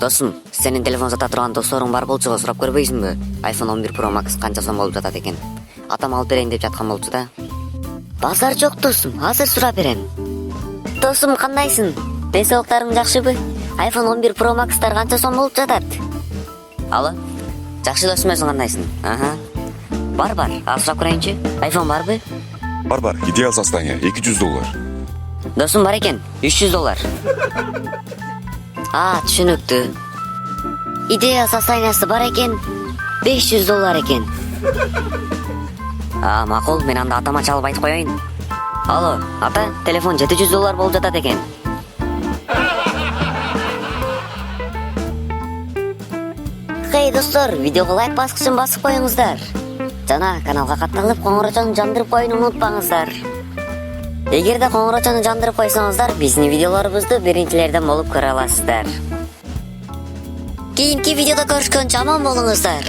Досум, сенин телефон сата турган досторуң бар болчу сурап көрбөйсүңбү? iPhone 11 Pro Max канча сом болуп жатат экен? Атам алып берейин деп жаткан болчу да. Базар жок досум, азыр сурап берем. Досум, кандайсың? Ден соолуктарың жакшыбы? iPhone 11 Pro Max'тар канча сом болуп жатат? Алло, жакшы досум, өзүң кандайсың? Бар, ал сурап көрөйүнчү. iPhone барбы? Бар, идеал состояние, $200. Досум, бар экен, $300. Түшүнүктүү. Идея состояниясы бар экен, $500 экен. Макул, мен анда атама чалып айтып коеюн. Алло, ата, телефон $700 болуп жатат экен. Хей достор, видеого лайк баскычын басып коюңуздар. Жана каналга катталып коңгурочону жандырып коюуну унутпаңыздар. Эгерде коңгурочону жандырып койсоңуздар, биздин видеолорубузду биринчилерден болуп көрө аласыздар. Кийинки видеодо көрүшкөнчө аман болуңуздар.